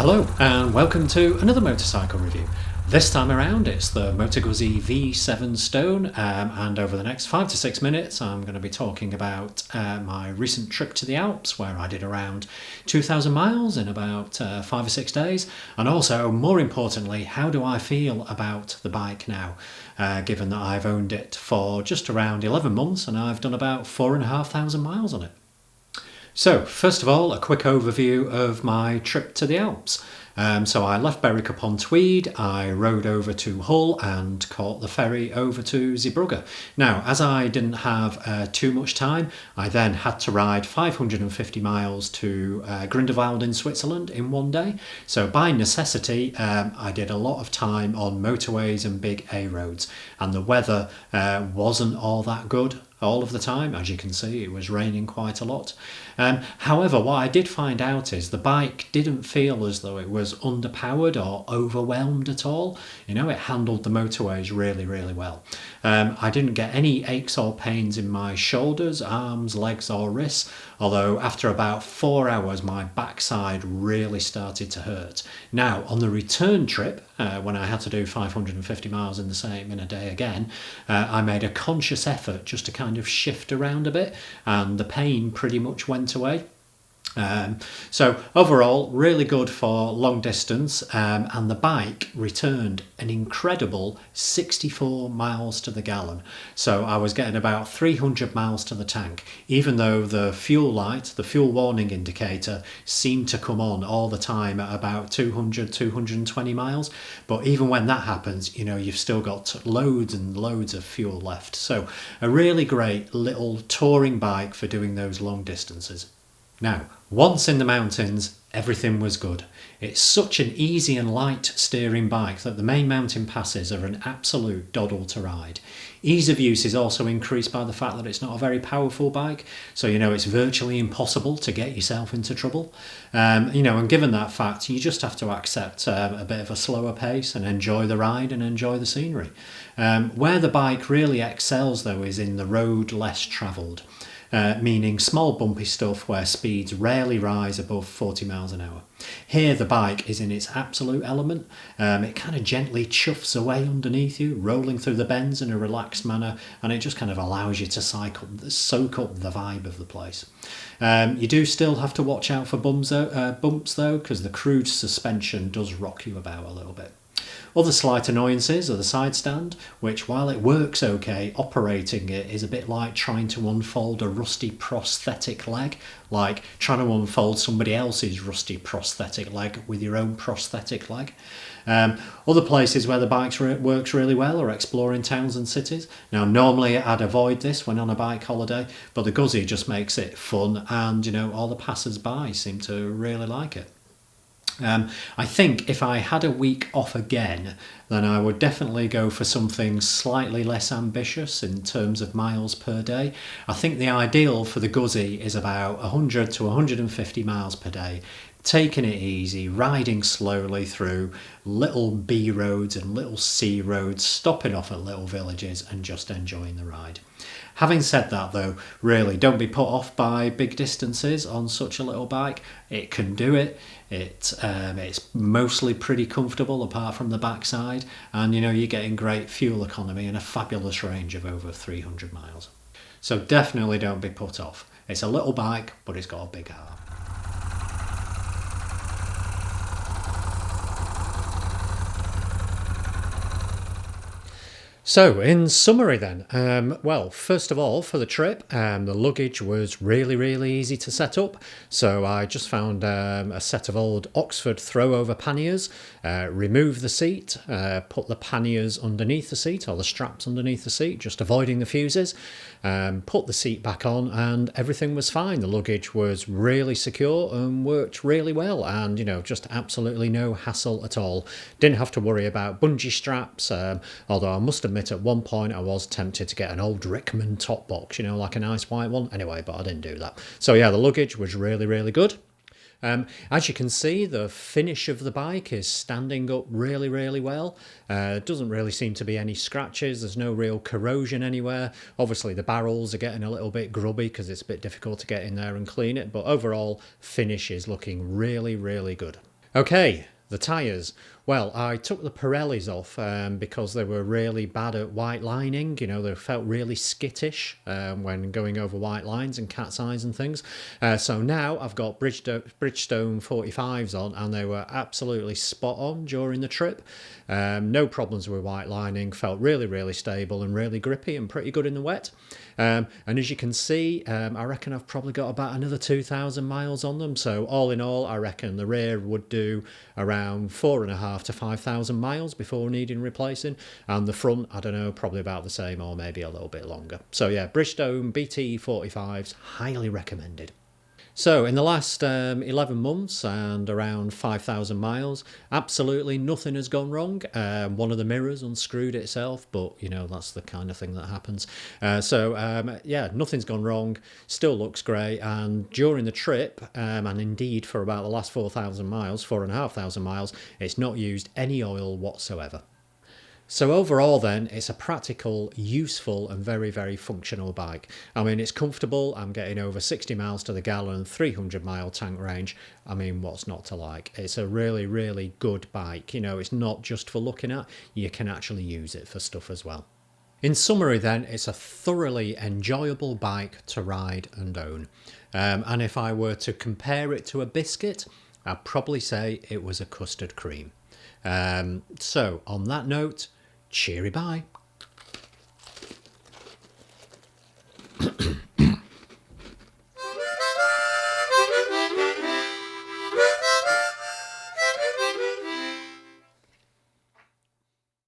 Hello and welcome to another motorcycle review. This time around it's the Moto Guzzi V7 Stone, and over the next 5 to 6 minutes I'm going to be talking about my recent trip to the Alps where I did around 2,000 miles in about 5 or 6 days, and also more importantly how do I feel about the bike now, given that I've owned it for just around 11 months and I've done about 4,500 miles on it. So, first of all, a quick overview of my trip to the Alps. So I left Berwick-upon-Tweed, I rode over to Hull and caught the ferry over to Zeebrugge. Now, as I didn't have too much time, I then had to ride 550 miles to Grindelwald in Switzerland in one day. So by necessity, I did a lot of time on motorways and big A roads, and the weather wasn't all that good all of the time. As you can see, it was raining quite a lot. However, what I did find out is the bike didn't feel as though it was underpowered or overwhelmed at all. You know, it handled the motorways really, really well. I didn't get any aches or pains in my shoulders, arms, legs or wrists, although after about 4 hours my backside really started to hurt. Now, on the return trip, when I had to do 550 miles in a day again, I made a conscious effort just to kind of shift around a bit, and the pain pretty much went away. So overall, really good for long distance, and the bike returned an incredible 64 miles to the gallon. So I was getting about 300 miles to the tank, even though the fuel light, the fuel warning indicator, seemed to come on all the time at about 200, 220 miles. But even when that happens, you know, you've still got loads and loads of fuel left. So a really great little touring bike for doing those long distances. Now, once in the mountains, everything was good. It's such an easy and light steering bike that the main mountain passes are an absolute doddle to ride. Ease of use is also increased by the fact that it's not a very powerful bike, so you know it's virtually impossible to get yourself into trouble. And given that fact, you just have to accept a bit of a slower pace and enjoy the ride and enjoy the scenery. Where the bike really excels though is in the road less travelled. Meaning small bumpy stuff where speeds rarely rise above 40 miles an hour. Here the bike is in its absolute element. It kind of gently chuffs away underneath you, rolling through the bends in a relaxed manner, and it just kind of allows you to soak up the vibe of the place. You do still have to watch out for bumps though, because the crude suspension does rock you about a little bit. Other slight annoyances are the side stand, which while it works okay, operating it is a bit like trying to unfold a rusty prosthetic leg, like trying to unfold somebody else's rusty prosthetic leg with your own prosthetic leg. Other places where the bike works really well are exploring towns and cities. Now normally I'd avoid this when on a bike holiday, but the Guzzi just makes it fun, and you know all the passers-by seem to really like it. I think if I had a week off again, then I would definitely go for something slightly less ambitious in terms of miles per day. I think the ideal for the Guzzi is about 100 to 150 miles per day, taking it easy, riding slowly through little B roads and little C roads, stopping off at little villages and just enjoying the ride. Having said that though, really don't be put off by big distances on such a little bike. It can do it. It's mostly pretty comfortable apart from the backside, and you know you're getting great fuel economy and a fabulous range of over 300 miles. So definitely don't be put off. It's a little bike, but it's got a big heart. So, in summary then, first of all, for the trip, the luggage was really, really easy to set up. So I just found a set of old Oxford throw-over panniers, removed the seat, put the panniers underneath the seat, or the straps underneath the seat, just avoiding the fuses, put the seat back on, and everything was fine. The luggage was really secure and worked really well, and, you know, just absolutely no hassle at all. Didn't have to worry about bungee straps, although I must admit at one point I was tempted to get an old Rickman top box, you know, like a nice white one. Anyway, but I didn't do that. So yeah, the luggage was really, really good. As you can see, the finish of the bike is standing up really, really well. Doesn't really seem to be any scratches. There's no real corrosion anywhere. Obviously, the barrels are getting a little bit grubby because it's a bit difficult to get in there and clean it. But overall, finish is looking really, really good. Okay, the tyres. Well, I took the Pirellis off because they were really bad at white lining. You know, they felt really skittish when going over white lines and cat's eyes and things. So now I've got Bridgestone 45s on, and they were absolutely spot on during the trip. No problems with white lining, felt really, really stable and really grippy and pretty good in the wet. And as you can see, I reckon I've probably got about another 2,000 miles on them. So all in all, I reckon the rear would do around 4,500 to 5,000 miles before needing replacing. And the front, I don't know, probably about the same or maybe a little bit longer. So yeah, Bridgestone BT 45s, highly recommended. So, in the last 11 months and around 5,000 miles, absolutely nothing has gone wrong. One of the mirrors unscrewed itself, but you know, that's the kind of thing that happens. Yeah, nothing's gone wrong, still looks great. And during the trip, and indeed for about the last 4,000 miles, 4,500 miles, it's not used any oil whatsoever. So overall then, it's a practical, useful and very, very functional bike. I mean, it's comfortable. I'm getting over 60 miles to the gallon, 300 mile tank range. I mean, what's not to like? It's a really, really good bike. You know, it's not just for looking at, you can actually use it for stuff as well. In summary then, it's a thoroughly enjoyable bike to ride and own. And if I were to compare it to a biscuit, I'd probably say it was a custard cream. So on that note, cheery bye.